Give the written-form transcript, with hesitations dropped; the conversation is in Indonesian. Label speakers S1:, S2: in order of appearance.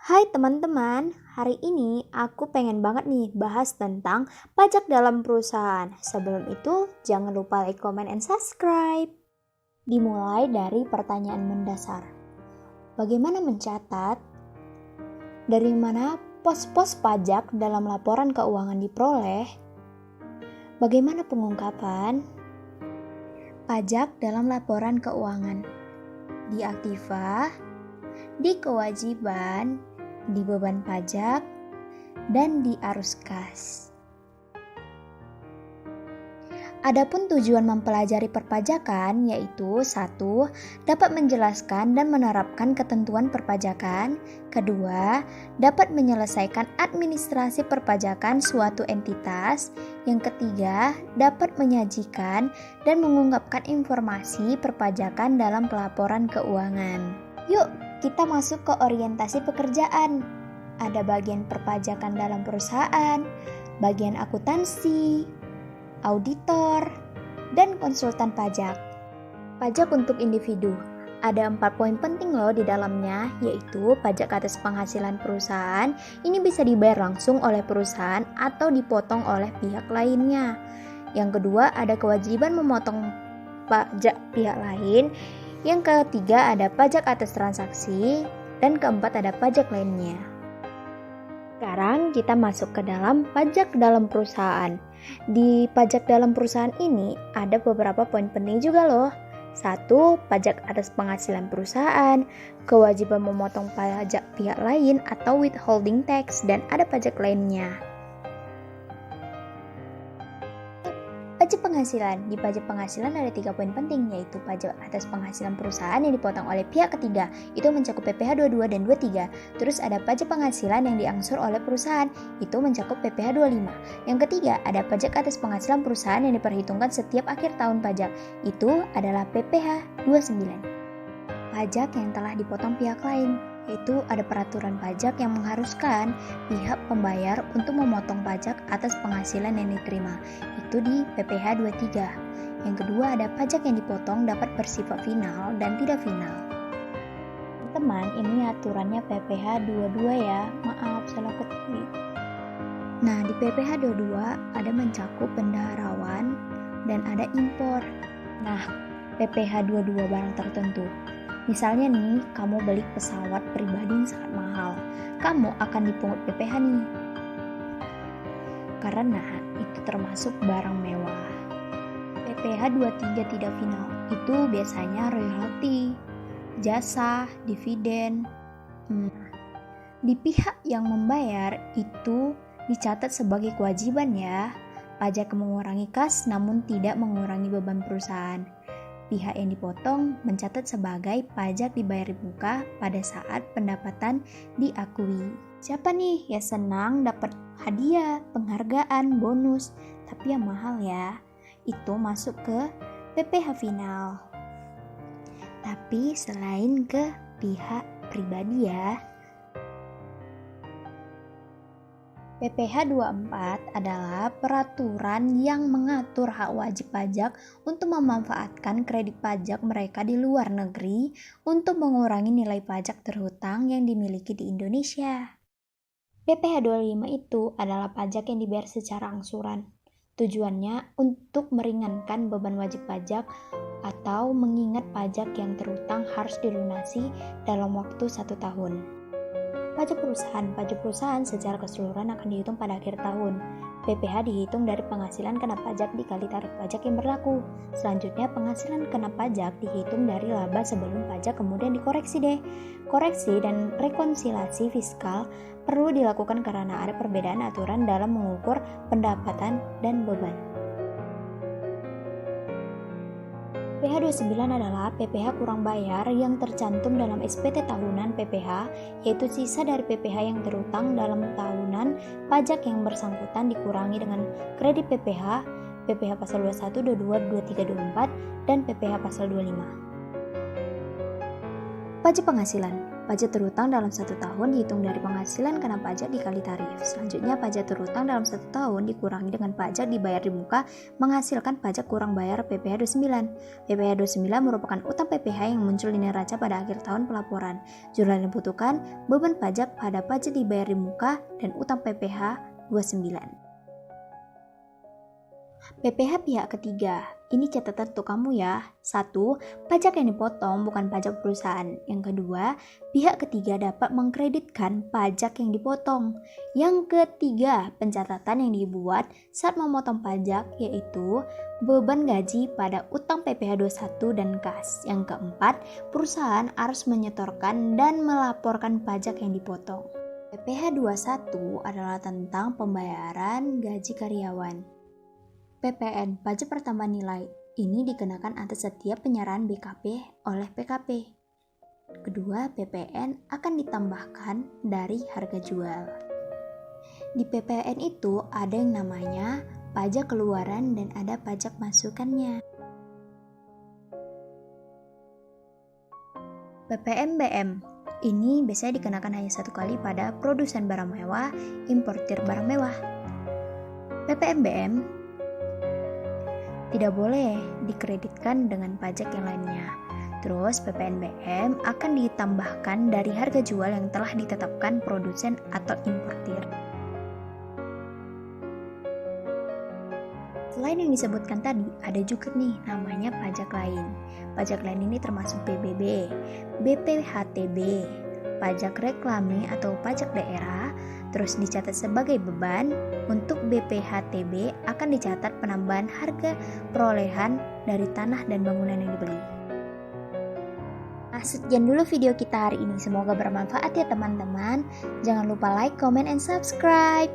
S1: Hai teman-teman, hari ini aku pengen banget nih bahas tentang pajak dalam perusahaan. Sebelum itu, jangan lupa like, comment, and subscribe. Dimulai dari pertanyaan mendasar. Bagaimana mencatat? Dari mana pos-pos pajak dalam laporan keuangan diperoleh? Bagaimana pengungkapan? Pajak dalam laporan keuangan. Di aktiva, di kewajiban, di beban pajak, dan di arus kas. Adapun tujuan mempelajari perpajakan yaitu 1. Dapat menjelaskan dan menerapkan ketentuan perpajakan. 2. Dapat menyelesaikan administrasi perpajakan suatu entitas. Yang 3. Dapat menyajikan dan mengungkapkan informasi perpajakan dalam pelaporan keuangan. Yuk, kita masuk ke orientasi pekerjaan. Ada bagian perpajakan dalam perusahaan, bagian akuntansi, auditor, dan konsultan pajak. Pajak untuk individu. Ada 4 poin penting loh di dalamnya, yaitu pajak atas penghasilan perusahaan. Ini bisa dibayar langsung oleh perusahaan atau dipotong oleh pihak lainnya. Yang kedua, ada kewajiban memotong pajak pihak lain. Yang ketiga, ada pajak atas transaksi. Dan keempat, ada pajak lainnya. Sekarang kita masuk ke dalam pajak dalam perusahaan. Di pajak dalam perusahaan ini ada beberapa poin penting juga loh. 1. Pajak atas penghasilan perusahaan, kewajiban memotong pajak pihak lain atau withholding tax, dan ada pajak lainnya. Pajak penghasilan. Di pajak penghasilan ada 3 poin penting, yaitu pajak atas penghasilan perusahaan yang dipotong oleh pihak ketiga, itu mencakup PPh 22 dan 23. Terus ada pajak penghasilan yang diangsur oleh perusahaan, itu mencakup PPh 25. Yang ketiga, ada pajak atas penghasilan perusahaan yang diperhitungkan setiap akhir tahun pajak, itu adalah PPh 29. Pajak yang telah dipotong pihak lain, yaitu ada peraturan pajak yang mengharuskan pihak pembayar untuk memotong pajak atas penghasilan yang diterima, itu di PPh 23. Yang kedua, ada pajak yang dipotong dapat bersifat final dan tidak final. Teman, ini aturannya PPh 22 ya, maaf salah ketik. Nah, di PPh 22 ada mencakup bendaharawan dan ada impor. Nah, PPh 22 barang tertentu. Misalnya nih, kamu beli pesawat pribadi yang sangat mahal, kamu akan dipungut PPh nih. Karena itu termasuk barang mewah. PPh 23 tidak final, itu biasanya royalti, jasa, dividen. Di pihak yang membayar itu dicatat sebagai kewajiban ya. Pajak mengurangi kas namun tidak mengurangi beban perusahaan. Pihak yang dipotong mencatat sebagai pajak dibayar di muka pada saat pendapatan diakui. Siapa nih ya senang dapat hadiah, penghargaan, bonus, tapi yang mahal ya, itu masuk ke PPh final. Tapi selain ke pihak pribadi ya. PPh 24 adalah peraturan yang mengatur hak wajib pajak untuk memanfaatkan kredit pajak mereka di luar negeri untuk mengurangi nilai pajak terhutang yang dimiliki di Indonesia. PPh 25 itu adalah pajak yang dibayar secara angsuran. Tujuannya untuk meringankan beban wajib pajak atau mengingat pajak yang terhutang harus dilunasi dalam waktu 1 tahun. Pajak perusahaan secara keseluruhan akan dihitung pada akhir tahun. PPh dihitung dari penghasilan kena pajak dikali tarif pajak yang berlaku. Selanjutnya penghasilan kena pajak dihitung dari laba sebelum pajak kemudian dikoreksi deh. Koreksi dan rekonsiliasi fiskal perlu dilakukan karena ada perbedaan aturan dalam mengukur pendapatan dan beban. PPh 29 adalah PPh kurang bayar yang tercantum dalam SPT tahunan PPh, yaitu sisa dari PPh yang terhutang dalam tahunan pajak yang bersangkutan dikurangi dengan kredit PPh, PPh pasal 21, 22, 23, 24, dan PPh pasal 25. Pajak penghasilan. Pajak terhutang dalam 1 tahun dihitung dari penghasilan kena pajak dikali tarif. Selanjutnya, pajak terhutang dalam 1 tahun dikurangi dengan pajak dibayar di muka menghasilkan pajak kurang bayar PPh 29. PPh 29 merupakan utang PPh yang muncul di neraca pada akhir tahun pelaporan. Jumlah yang dibutuhkan, beban pajak pada pajak dibayar di muka dan utang PPh 29. PPh pihak ketiga. Ini catatan untuk kamu ya. 1. Pajak yang dipotong bukan pajak perusahaan. Yang kedua, pihak ketiga dapat mengkreditkan pajak yang dipotong. Yang ketiga, pencatatan yang dibuat saat memotong pajak yaitu beban gaji pada utang PPh 21 dan kas. Yang keempat, perusahaan harus menyetorkan dan melaporkan pajak yang dipotong. PPh 21 adalah tentang pembayaran gaji karyawan. PPN, pajak pertambahan nilai, ini dikenakan atas setiap penyerahan BKP oleh PKP. Kedua, PPN akan ditambahkan dari harga jual. Di PPN itu ada yang namanya pajak keluaran dan ada pajak masukannya. PPNBM, ini biasanya dikenakan hanya 1 kali pada produsen barang mewah, importir barang mewah. PPNBM tidak boleh dikreditkan dengan pajak yang lainnya. Terus PPNBM akan ditambahkan dari harga jual yang telah ditetapkan produsen atau importir. Selain yang disebutkan tadi, ada juga nih namanya pajak lain. Pajak lain ini termasuk PBB, BPHTB, pajak reklame atau pajak daerah, terus dicatat sebagai beban. Untuk BPHTB akan dicatat penambahan harga perolehan dari tanah dan bangunan yang dibeli. Nah, sekian dulu video kita hari ini. Semoga bermanfaat ya teman-teman. Jangan lupa like, comment, and subscribe.